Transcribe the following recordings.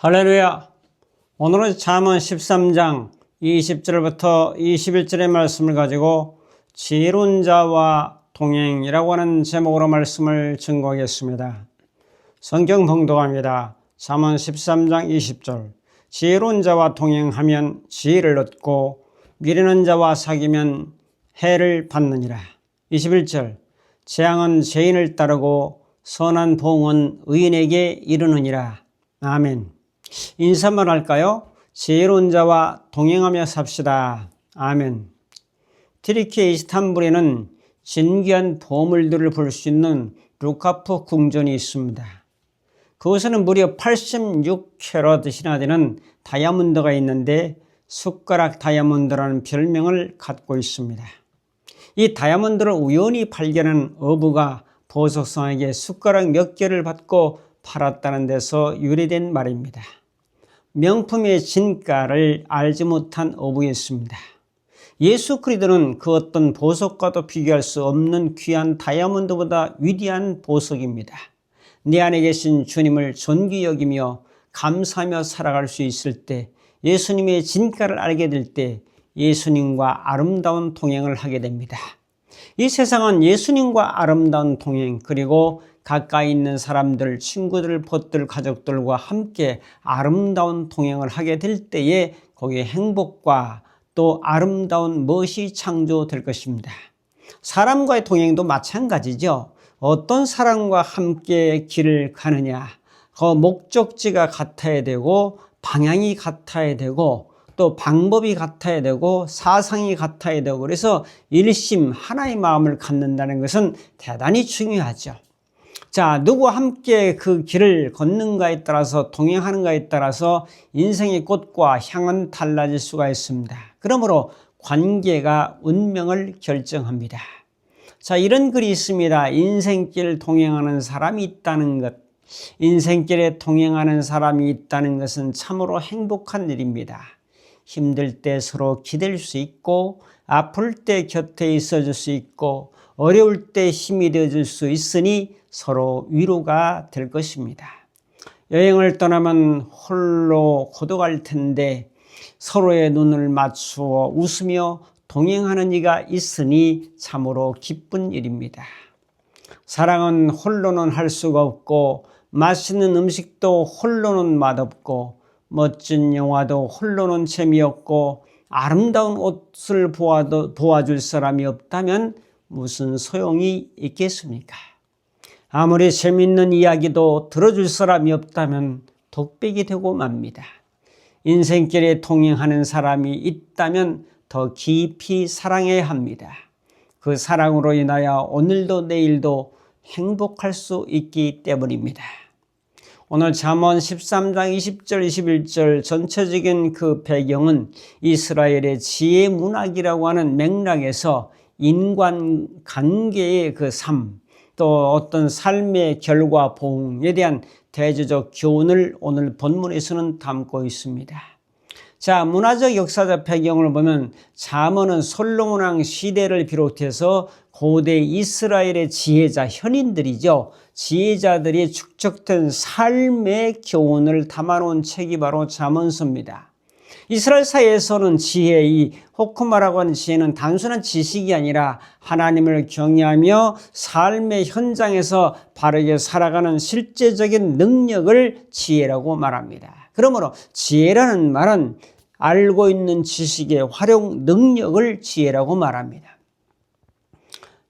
할렐루야. 오늘은 잠언 13장 20절부터 21절의 말씀을 가지고 지혜로운 자와 동행이라고 하는 제목으로 말씀을 증거하겠습니다. 성경 봉독합니다. 잠언 13장 20절. 지혜로운 자와 동행하면 지혜를 얻고 미련한 자와 사귀면 해를 받느니라. 21절. 재앙은 죄인을 따르고 선한 보응은 의인에게 이르느니라. 아멘. 인사말 할까요? 지혜로운 자와 동행하며 삽시다. 아멘. 튀르키예 이스탄불에는 진귀한 보물들을 볼 수 있는 루카프 궁전이 있습니다. 그곳에는 무려 86캐럿이나 되는 다이아몬드가 있는데 숟가락 다이아몬드라는 별명을 갖고 있습니다. 이 다이아몬드를 우연히 발견한 어부가 보석성에게 숟가락 몇 개를 받고 팔았다는 데서 유래된 말입니다. 명품의 진가를 알지 못한 어부였습니다. 예수 그리스도는 그 어떤 보석과도 비교할 수 없는 귀한 다이아몬드보다 위대한 보석입니다. 내 안에 계신 주님을 존귀 여기며 감사하며 살아갈 수 있을 때, 예수님의 진가를 알게 될 때 예수님과 아름다운 동행을 하게 됩니다. 이 세상은 예수님과 아름다운 동행, 그리고 가까이 있는 사람들, 친구들, 벗들, 가족들과 함께 아름다운 동행을 하게 될 때에 거기에 행복과 또 아름다운 멋이 창조될 것입니다. 사람과의 동행도 마찬가지죠. 어떤 사람과 함께 길을 가느냐, 그 목적지가 같아야 되고 방향이 같아야 되고 또 방법이 같아야 되고 사상이 같아야 되고, 그래서 일심 하나의 마음을 갖는다는 것은 대단히 중요하죠. 자, 누구와 함께 그 길을 걷는가에 따라서, 동행하는가에 따라서 인생의 꽃과 향은 달라질 수가 있습니다. 그러므로 관계가 운명을 결정합니다. 자, 이런 글이 있습니다. 인생길 동행하는 사람이 있다는 것. 인생길에 동행하는 사람이 있다는 것은 참으로 행복한 일입니다. 힘들 때 서로 기댈 수 있고, 아플 때 곁에 있어줄 수 있고, 어려울 때 힘이 되어줄 수 있으니 서로 위로가 될 것입니다. 여행을 떠나면 홀로 고독할 텐데 서로의 눈을 맞추어 웃으며 동행하는 이가 있으니 참으로 기쁜 일입니다. 사랑은 홀로는 할 수가 없고, 맛있는 음식도 홀로는 맛없고, 멋진 영화도 홀로는 재미없고, 아름다운 옷을 보아줄 사람이 없다면 무슨 소용이 있겠습니까? 아무리 재미있는 이야기도 들어줄 사람이 없다면 독백이 되고 맙니다. 인생길에 동행하는 사람이 있다면 더 깊이 사랑해야 합니다. 그 사랑으로 인하여 오늘도 내일도 행복할 수 있기 때문입니다. 오늘 잠언 13장 20절 21절 전체적인 그 배경은 이스라엘의 지혜 문학이라고 하는 맥락에서 인간관계의 그 삶, 또 어떤 삶의 결과 보응에 대한 대조적 교훈을 오늘 본문에서는 담고 있습니다. 자, 문화적 역사적 배경을 보면 잠언은 솔로몬 왕 시대를 비롯해서 고대 이스라엘의 지혜자, 현인들이죠. 지혜자들이 축적된 삶의 교훈을 담아놓은 책이 바로 잠언서입니다. 이스라엘 사회에서는 지혜, 이 호크마라고 하는 지혜는 단순한 지식이 아니라 하나님을 경외하며 삶의 현장에서 바르게 살아가는 실제적인 능력을 지혜라고 말합니다. 그러므로 지혜라는 말은 알고 있는 지식의 활용 능력을 지혜라고 말합니다.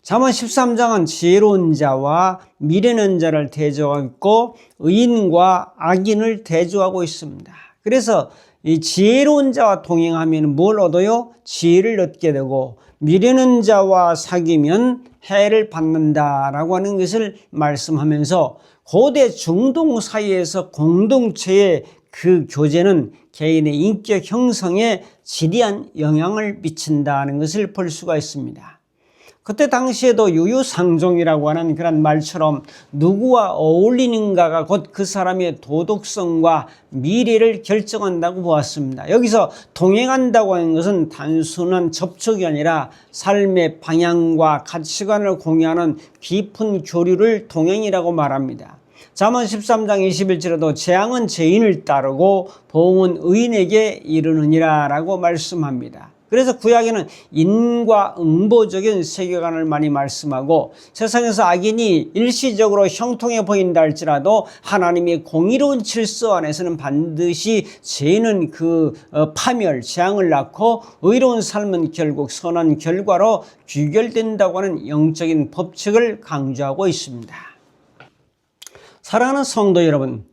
잠언 13장은 지혜로운 자와 미련한 자를 대조하고 있고, 의인과 악인을 대조하고 있습니다. 그래서 이 지혜로운 자와 동행하면 뭘 얻어요? 지혜를 얻게 되고, 미련한 자와 사귀면 해를 받는다라고 하는 것을 말씀하면서, 고대 중동 사이에서 공동체의 그 교제는 개인의 인격 형성에 지대한 영향을 미친다는 것을 볼 수가 있습니다. 그때 당시에도 유유상종이라고 하는 그런 말처럼 누구와 어울리는가가 곧 그 사람의 도덕성과 미래를 결정한다고 보았습니다. 여기서 동행한다고 하는 것은 단순한 접촉이 아니라 삶의 방향과 가치관을 공유하는 깊은 교류를 동행이라고 말합니다. 잠언 13장 21절에도 재앙은 죄인을 따르고 보응은 의인에게 이르느니라 라고 말씀합니다. 그래서 구약에는 인과 응보적인 세계관을 많이 말씀하고 세상에서 악인이 일시적으로 형통해 보인다 할지라도 하나님의 공의로운 질서 안에서는 반드시 죄는 파멸, 재앙을 낳고 의로운 삶은 결국 선한 결과로 귀결된다고 하는 영적인 법칙을 강조하고 있습니다. 사랑하는 성도 여러분,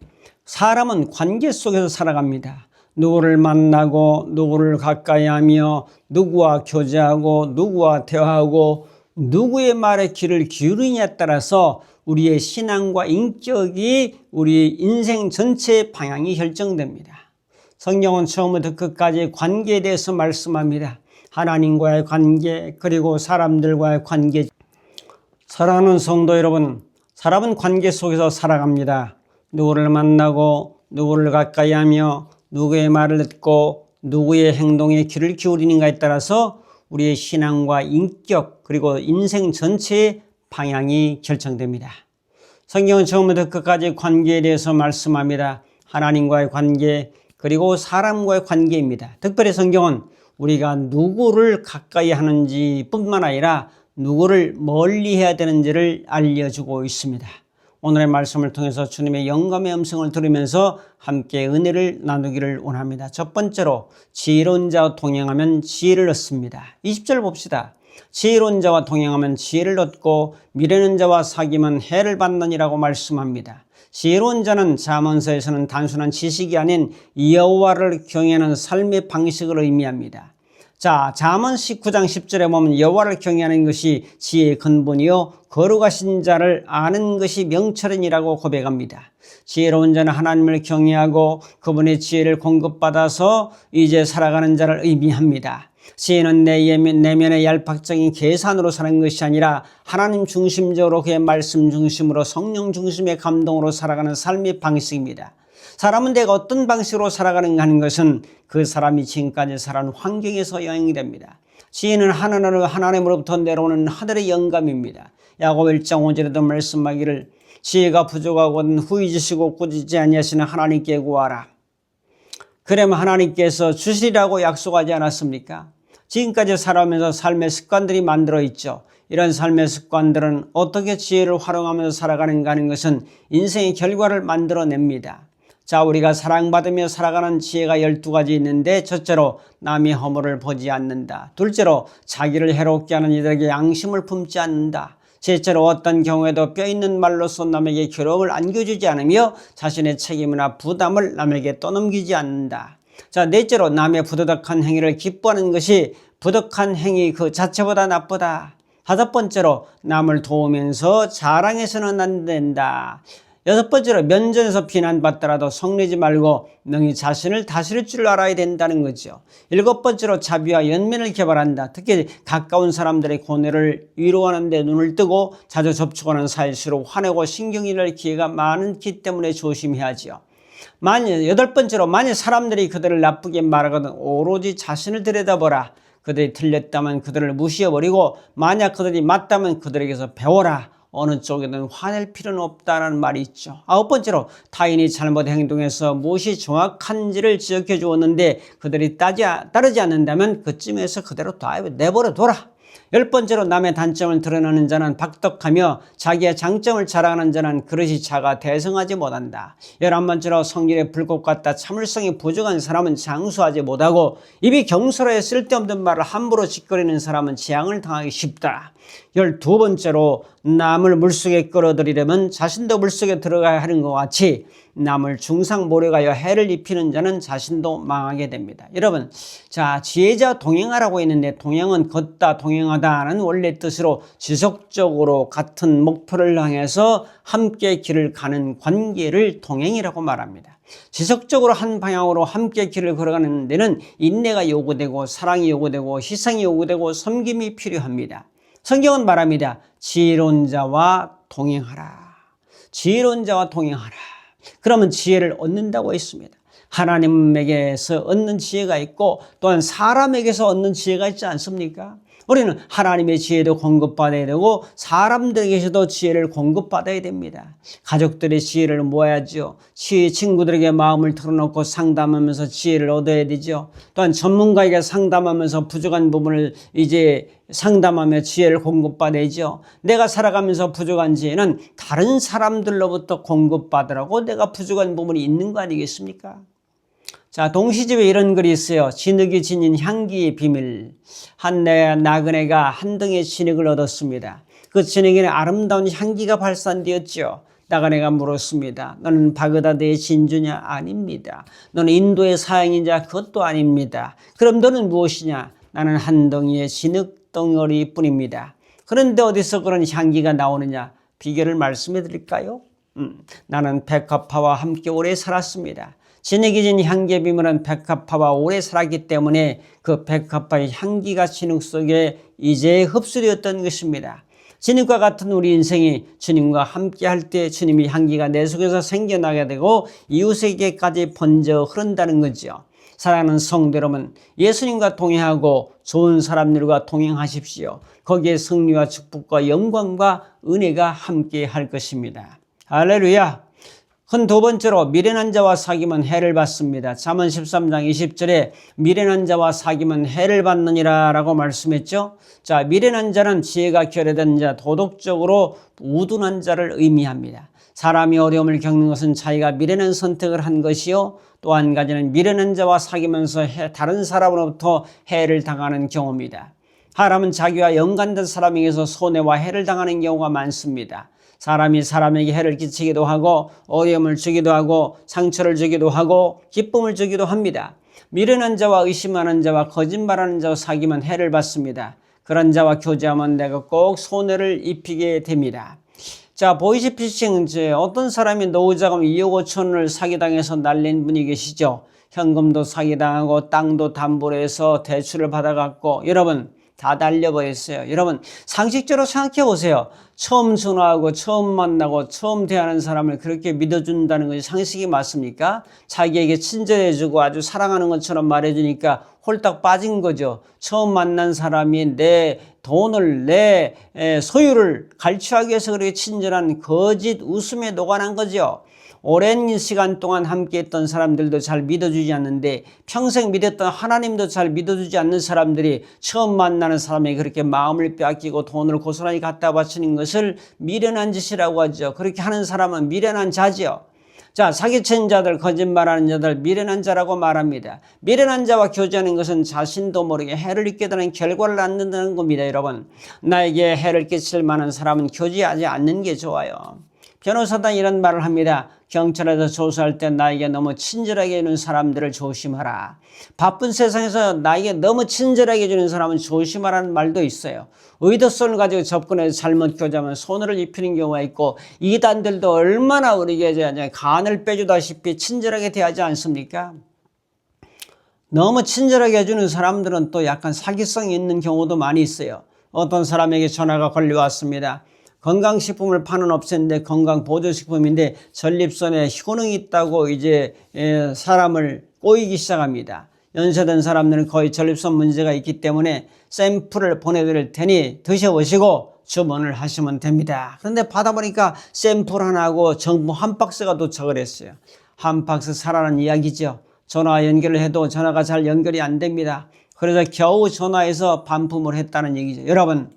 사람은 관계 속에서 살아갑니다. 누구를 만나고 누구를 가까이 하며 누구와 교제하고 누구와 대화하고 누구의 말에 귀를 기울이냐에 따라서 우리의 신앙과 인격이 우리 인생 전체의 방향이 결정됩니다. 성경은 처음부터 끝까지 관계에 대해서 말씀합니다. 하나님과의 관계, 그리고 사람들과의 관계. 사랑하는 성도 여러분, 사람은 관계 속에서 살아갑니다. 누구를 만나고 누구를 가까이 하며 누구의 말을 듣고 누구의 행동에 귀를 기울이는가에 따라서 우리의 신앙과 인격 그리고 인생 전체의 방향이 결정됩니다. 성경은 처음부터 끝까지 관계에 대해서 말씀합니다. 하나님과의 관계 그리고 사람과의 관계입니다. 특별히 성경은 우리가 누구를 가까이 하는지 뿐만 아니라 누구를 멀리 해야 되는지를 알려주고 있습니다. 오늘의 말씀을 통해서 주님의 영감의 음성을 들으면서 함께 은혜를 나누기를 원합니다. 첫 번째로 지혜로운 자와 동행하면 지혜를 얻습니다. 20절 봅시다. 지혜로운 자와 동행하면 지혜를 얻고 미련한 자와 사귀면 해를 받느니라고 말씀합니다. 지혜로운 자는 잠언서에서는 단순한 지식이 아닌 여호와를 경외하는 삶의 방식을 의미합니다. 자, 잠언 19장 10절에 보면 여호와를 경외하는 것이 지혜의 근본이요 거룩하신 자를 아는 것이 명철이니라고 고백합니다. 지혜로운 자는 하나님을 경외하고 그분의 지혜를 공급받아서 이제 살아가는 자를 의미합니다. 지혜는 내면의 얄팍적인 계산으로 사는 것이 아니라 하나님 중심적으로 그의 말씀 중심으로 성령 중심의 감동으로 살아가는 삶의 방식입니다. 사람은 내가 어떤 방식으로 살아가는가 하는 것은 그 사람이 지금까지 살아온 환경에서 영향이 됩니다. 지혜는 하나님으로부터 내려오는 하늘의 영감입니다. 야고보 1장 5절에도 말씀하기를 지혜가 부족하거든 후이지시고 꾸짖지 아니하시는 하나님께 구하라. 그러면 하나님께서 주시리라고 약속하지 않았습니까? 지금까지 살아오면서 삶의 습관들이 만들어 있죠. 이런 삶의 습관들은 어떻게 지혜를 활용하면서 살아가는가 하는 것은 인생의 결과를 만들어냅니다. 자, 우리가 사랑받으며 살아가는 지혜가 12가지 있는데 첫째로 남의 허물을 보지 않는다. 둘째로 자기를 해롭게 하는 이들에게 양심을 품지 않는다. 셋째로 어떤 경우에도 뼈있는 말로써 남에게 괴로움을 안겨주지 않으며 자신의 책임이나 부담을 남에게 떠넘기지 않는다. 자, 넷째로 남의 부도덕한 행위를 기뻐하는 것이 부덕한 행위 그 자체보다 나쁘다. 다섯 번째로 남을 도우면서 자랑해서는 안 된다. 여섯 번째로 면전에서 비난받더라도 성내지 말고 능히 자신을 다스릴 줄 알아야 된다는 거죠. 일곱 번째로 자비와 연민을 개발한다. 특히 가까운 사람들의 고뇌를 위로하는 데 눈을 뜨고 자주 접촉하는 사이일수록 화내고 신경이 날 기회가 많기 때문에 조심해야지요. 여덟 번째로 만약 사람들이 그들을 나쁘게 말하거든 오로지 자신을 들여다보라. 그들이 틀렸다면 그들을 무시해버리고 만약 그들이 맞다면 그들에게서 배워라. 어느 쪽에든 화낼 필요는 없다는 말이 있죠. 아홉 번째로 타인이 잘못 행동해서 무엇이 정확한지를 지적해 주었는데 그들이 따르지 않는다면 그쯤에서 그대로 내버려 둬라. 열 번째로 남의 단점을 드러내는 자는 박덕하며 자기의 장점을 자랑하는 자는 그릇이 작아 대성하지 못한다. 11번째로 성질의 불꽃 같다. 참을성이 부족한 사람은 장수하지 못하고 입이 경솔해 쓸데없는 말을 함부로 짓거리는 사람은 재앙을 당하기 쉽다. 12번째로 남을 물속에 끌어들이려면 자신도 물속에 들어가야 하는 것 같이 남을 중상모략하여 해를 입히는 자는 자신도 망하게 됩니다. 여러분, 자, 지혜자 동행하라고 했는데 동행은 걷다 동행하다는 원래 뜻으로 지속적으로 같은 목표를 향해서 함께 길을 가는 관계를 동행이라고 말합니다. 지속적으로 한 방향으로 함께 길을 걸어가는 데는 인내가 요구되고 사랑이 요구되고 희생이 요구되고 섬김이 필요합니다. 성경은 말합니다. 지혜로운 자와 동행하라. 지혜로운 자와 동행하라. 그러면 지혜를 얻는다고 했습니다. 하나님에게서 얻는 지혜가 있고 또한 사람에게서 얻는 지혜가 있지 않습니까? 우리는 하나님의 지혜도 공급받아야 되고 사람들에게서도 지혜를 공급받아야 됩니다. 가족들의 지혜를 모아야죠. 친구들에게 마음을 털어놓고 상담하면서 지혜를 얻어야 되죠. 또한 전문가에게 상담하면서 부족한 부분을 이제 상담하며 지혜를 공급받아야죠. 내가 살아가면서 부족한 지혜는 다른 사람들로부터 공급받으라고 내가 부족한 부분이 있는 거 아니겠습니까? 자, 동시집에 이런 글이 있어요. 진흙이 지닌 향기의 비밀. 한 나그네가 한 등의 진흙을 얻었습니다. 그 진흙에는 아름다운 향기가 발산되었죠. 나그네가 물었습니다. 너는 바그다드의 진주냐? 아닙니다. 너는 인도의 사양이냐? 그것도 아닙니다. 그럼 너는 무엇이냐? 나는 한 덩이의 진흙 덩어리뿐입니다. 그런데 어디서 그런 향기가 나오느냐? 비결을 말씀해 드릴까요? 나는 백합화와 함께 오래 살았습니다. 진흙이 진 향기의 비밀은 백합화와 오래 살았기 때문에 그 백합화의 향기가 진흙 속에 이제 흡수되었던 것입니다. 진흙과 같은 우리 인생이 주님과 함께 할 때 주님의 향기가 내 속에서 생겨나게 되고 이웃에게까지 번져 흐른다는 거죠. 사랑하는 성도 여러분, 예수님과 동행하고 좋은 사람들과 동행하십시오. 거기에 승리와 축복과 영광과 은혜가 함께 할 것입니다. 할렐루야. 두 번째로 미련한 자와 사귐은 해를 받습니다. 잠언 13장 20절에 미련한 자와 사귐은 해를 받느니라 라고 말씀했죠. 자, 미련한 자는 지혜가 결여된 자, 도덕적으로 우둔한 자를 의미합니다. 사람이 어려움을 겪는 것은 자기가 미련한 선택을 한 것이요, 또 한 가지는 미련한 자와 사귀면서 다른 사람으로부터 해를 당하는 경우입니다. 사람은 자기와 연관된 사람에게서 손해와 해를 당하는 경우가 많습니다. 사람이 사람에게 해를 끼치기도 하고 어려움을 주기도 하고 상처를 주기도 하고 기쁨을 주기도 합니다. 미련한 자와 의심하는 자와 거짓말하는 자와 사귀면 해를 받습니다. 그런 자와 교제하면 내가 꼭 손해를 입히게 됩니다. 자, 보이스피싱, 어떤 사람이 노후자금 2억 5천을 사기당해서 날린 분이 계시죠. 현금도 사기당하고 땅도 담보로 해서 대출을 받아갖고 여러분 다 날려버렸어요. 여러분 상식적으로 생각해 보세요. 처음 전화하고 처음 만나고 처음 대하는 사람을 그렇게 믿어준다는 것이 상식이 맞습니까? 자기에게 친절해주고 아주 사랑하는 것처럼 말해주니까 홀딱 빠진 거죠. 처음 만난 사람이 내 돈을, 내 소유를 갈취하기 위해서 그렇게 친절한 거짓 웃음에 녹아난 거죠. 오랜 시간 동안 함께했던 사람들도 잘 믿어주지 않는데 평생 믿었던 하나님도 잘 믿어주지 않는 사람들이 처음 만나는 사람에게 그렇게 마음을 빼앗기고 돈을 고스란히 갖다 바치는 것을 미련한 짓이라고 하죠. 그렇게 하는 사람은 미련한 자지요. 자, 사기친 자들, 거짓말하는 자들 미련한 자라고 말합니다. 미련한 자와 교제하는 것은 자신도 모르게 해를 입게 되는 결과를 낳는다는 겁니다. 여러분, 나에게 해를 끼칠 만한 사람은 교제하지 않는 게 좋아요. 변호사단 이런 말을 합니다. 경찰에서 조사할 때 나에게 너무 친절하게 해주는 사람들을 조심하라. 바쁜 세상에서 나에게 너무 친절하게 해주는 사람은 조심하라는 말도 있어요. 의도성을 가지고 접근해서 잘못 교제하면 손해를 입히는 경우가 있고 이단들도 얼마나 우리에게 간을 빼주다시피 친절하게 대하지 않습니까? 너무 친절하게 해주는 사람들은 또 약간 사기성이 있는 경우도 많이 있어요. 어떤 사람에게 전화가 걸려왔습니다. 건강식품을 파는 업체인데 건강보조식품인데 전립선에 효능이 있다고 이제 사람을 꼬이기 시작합니다. 연세된 사람들은 거의 전립선 문제가 있기 때문에 샘플을 보내드릴 테니 드셔보시고 주문을 하시면 됩니다. 그런데 받아보니까 샘플 하나하고 정품 한 박스가 도착을 했어요. 한 박스 사라는 이야기죠. 전화 연결을 해도 전화가 잘 연결이 안 됩니다. 그래서 겨우 전화해서 반품을 했다는 얘기죠. 여러분,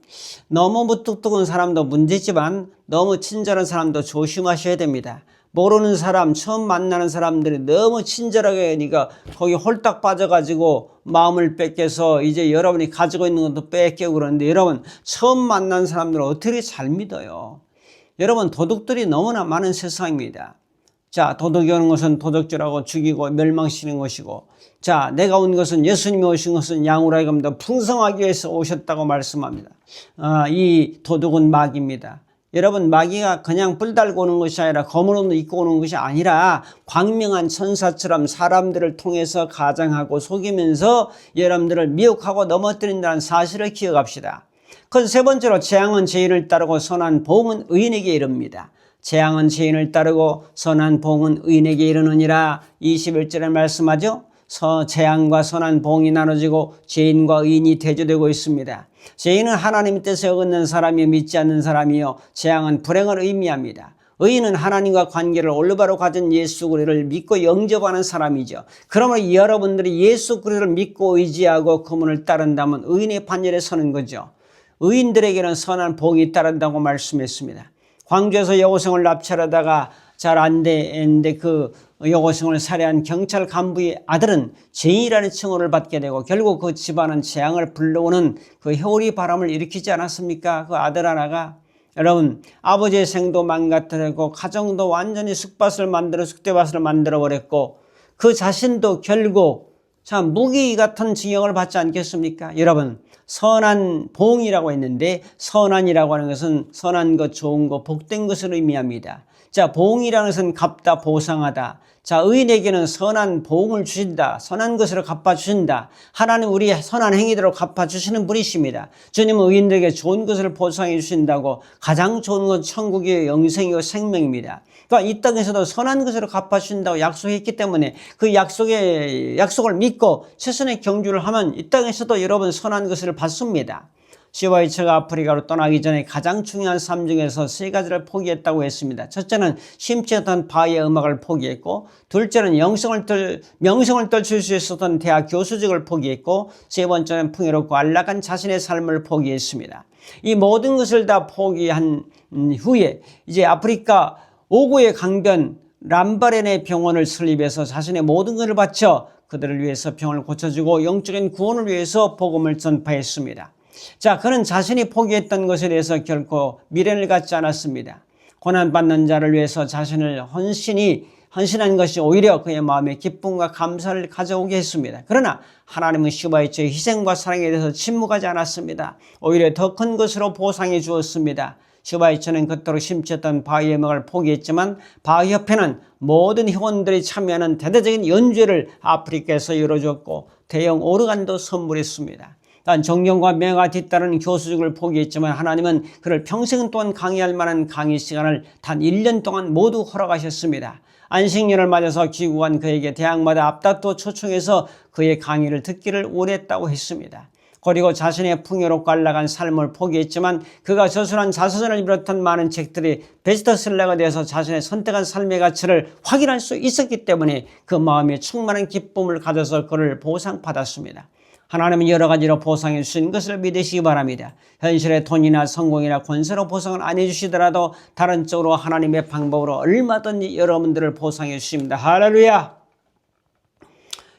너무 무뚝뚝한 사람도 문제지만 너무 친절한 사람도 조심하셔야 됩니다. 모르는 사람, 처음 만나는 사람들이 너무 친절하게 하니까 거기 홀딱 빠져가지고 마음을 뺏겨서 이제 여러분이 가지고 있는 것도 뺏기고 그러는데 여러분, 처음 만난 사람들은 어떻게 잘 믿어요? 여러분, 도둑들이 너무나 많은 세상입니다. 자, 도둑이 오는 것은 도둑질하고 죽이고 멸망시키는 것이고, 자, 내가 온 것은 예수님이 오신 것은 양으로 하여금 더 풍성하기 위해서 오셨다고 말씀합니다. 이 도둑은 마귀입니다. 여러분, 마귀가 그냥 뿔 달고 오는 것이 아니라 검은 옷을 입고 오는 것이 아니라 광명한 천사처럼 사람들을 통해서 가장하고 속이면서 여러분들을 미혹하고 넘어뜨린다는 사실을 기억합시다. 그건 세 번째로 재앙은 죄인을 따르고 선한 복은 의인에게 이릅니다. 재앙은 죄인을 따르고 선한 복은 의인에게 이르느니라 21절에 말씀하죠. 재앙과 선한 봉이 나눠지고 죄인과 의인이 대조되고 있습니다. 죄인은 하나님의 뜻에 어긋는 사람이요 믿지 않는 사람이요, 재앙은 불행을 의미합니다. 의인은 하나님과 관계를 올바로 가진 예수 그리스도를 믿고 영접하는 사람이죠. 그러므로 여러분들이 예수 그리스도를 믿고 의지하고 그분을 따른다면 의인의 반열에 서는 거죠. 의인들에게는 선한 복이 따른다고 말씀했습니다. 광주에서 여고생을 납치하다가 잘 안 되는데 그 여고생을 살해한 경찰 간부의 아들은 죄인이라는 칭호를 받게 되고 결국 그 집안은 재앙을 불러오는 그 회오리 바람을 일으키지 않았습니까? 그 아들 하나가. 여러분, 아버지의 생도 망가뜨리고 가정도 완전히 쑥대밭을 만들어 버렸고 그 자신도 결국 참 무기 같은 징역을 받지 않겠습니까? 여러분, 선한 봉이라고 했는데 선한이라고 하는 것은 선한 것, 좋은 것, 복된 것을 의미합니다. 자, 봉이라는 것은 갚다, 보상하다. 자, 의인에게는 선한 봉을 주신다. 선한 것으로 갚아주신다. 하나님 우리 선한 행위대로 갚아주시는 분이십니다. 주님은 의인들에게 좋은 것을 보상해 주신다고. 가장 좋은 건 천국이요, 영생이요, 생명입니다. 그러니까 이 땅에서도 선한 것으로 갚아주신다고 약속했기 때문에 그 약속을 믿고 최선의 경주를 하면 이 땅에서도 여러분 선한 것을 받습니다. 시와이처가 아프리카로 떠나기 전에 가장 중요한 삶 중에서 세 가지를 포기했다고 했습니다. 첫째는 심취 했던 바이의 음악을 포기했고, 둘째는 명성을 떨칠 수 있었던 대학 교수직을 포기했고, 세 번째는 풍요롭고 안락한 자신의 삶을 포기했습니다. 이 모든 것을 다 포기한 후에 이제 아프리카 오고의 강변 람바렌의 병원을 설립해서 자신의 모든 것을 바쳐 그들을 위해서 병을 고쳐주고 영적인 구원을 위해서 복음을 전파했습니다. 자, 그는 자신이 포기했던 것에 대해서 결코 미련을 갖지 않았습니다. 고난받는 자를 위해서 자신을 헌신한 것이 오히려 그의 마음에 기쁨과 감사를 가져오게 했습니다. 그러나 하나님은 슈바이처의 희생과 사랑에 대해서 침묵하지 않았습니다. 오히려 더 큰 것으로 보상해 주었습니다. 슈바이처는 그토록 심취했던 바위 음악을 포기했지만 바위 협회는 모든 회원들이 참여하는 대대적인 연주회를 아프리카에서 열어주었고 대형 오르간도 선물했습니다. 단 존경과 명예가 뒤따르는 교수직을 포기했지만 하나님은 그를 평생 동안 강의할 만한 강의 시간을 단 1년 동안 모두 허락하셨습니다. 안식년을 맞아서 귀국한 그에게 대학마다 앞다투어 초청해서 그의 강의를 듣기를 원했다고 했습니다. 그리고 자신의 풍요롭고 안락한 삶을 포기했지만 그가 저술한 자서전을 비롯한 많은 책들이 베스트셀러가 되어서 자신의 선택한 삶의 가치를 확인할 수 있었기 때문에 그 마음에 충만한 기쁨을 가져서 그를 보상받았습니다. 하나님은 여러 가지로 보상해 주신 것을 믿으시기 바랍니다. 현실의 돈이나 성공이나 권세로 보상을 안 해주시더라도 다른 쪽으로 하나님의 방법으로 얼마든지 여러분들을 보상해 주십니다. 할렐루야!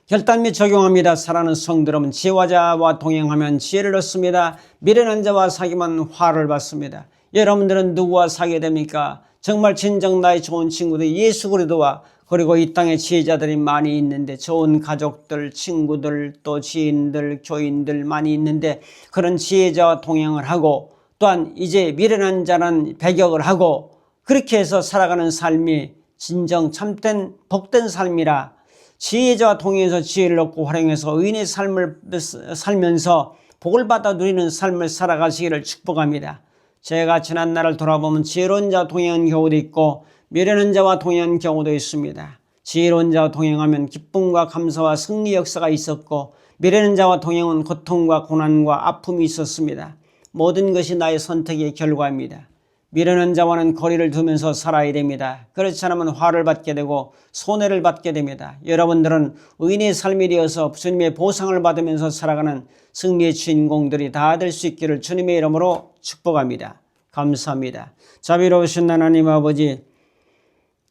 결단 및 적용합니다. 사랑하는 성도 여러분, 지혜자와 동행하면 지혜를 얻습니다. 미련한 자와 사귀면 화를 받습니다. 여러분들은 누구와 사귀게 됩니까? 정말 진정 나의 좋은 친구들 예수 그리스도와 그리고 이 땅에 지혜자들이 많이 있는데 좋은 가족들, 친구들, 또 지인들, 교인들 많이 있는데 그런 지혜자와 동행을 하고 또한 이제 미련한 자는 배격을 하고 그렇게 해서 살아가는 삶이 진정 참된 복된 삶이라 지혜자와 동행해서 지혜를 얻고 활용해서 의인의 삶을 살면서 복을 받아 누리는 삶을 살아가시기를 축복합니다. 제가 지난 날을 돌아보면 지혜로운 자와 동행한 경우도 있고 미련한 자와 동행한 경우도 있습니다. 지혜로운 자와 동행하면 기쁨과 감사와 승리 역사가 있었고 미련한 자와 동행은 고통과 고난과 아픔이 있었습니다. 모든 것이 나의 선택의 결과입니다. 미련한 자와는 거리를 두면서 살아야 됩니다. 그렇지 않으면 화를 받게 되고 손해를 받게 됩니다. 여러분들은 의인의 삶이 되어서 주님의 보상을 받으면서 살아가는 승리의 주인공들이 다 될 수 있기를 주님의 이름으로 축복합니다. 감사합니다. 자비로우신 하나님 아버지,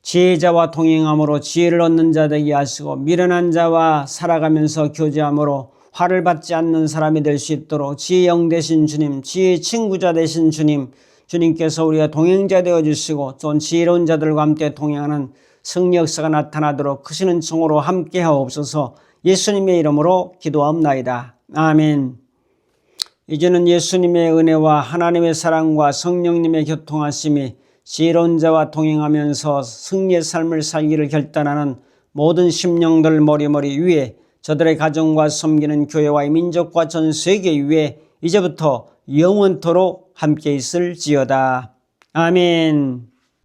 지혜자와 동행함으로 지혜를 얻는 자 되게 하시고 미련한 자와 살아가면서 교제함으로 화를 받지 않는 사람이 될 수 있도록 지혜의 영 되신 주님, 지혜의 친구자 되신 주님, 주님께서 우리가 동행자 되어주시고 좀 지혜로운 자들과 함께 동행하는 승리 역사가 나타나도록 크시는 총으로 함께 하옵소서. 예수님의 이름으로 기도하옵나이다. 아멘. 이제는 예수님의 은혜와 하나님의 사랑과 성령님의 교통하심이 지혜로운 자와 동행하면서 승리의 삶을 살기를 결단하는 모든 심령들 머리머리 위에 저들의 가정과 섬기는 교회와 민족과 전 세계 위에 이제부터 영원토록 함께 있을지어다. 아멘.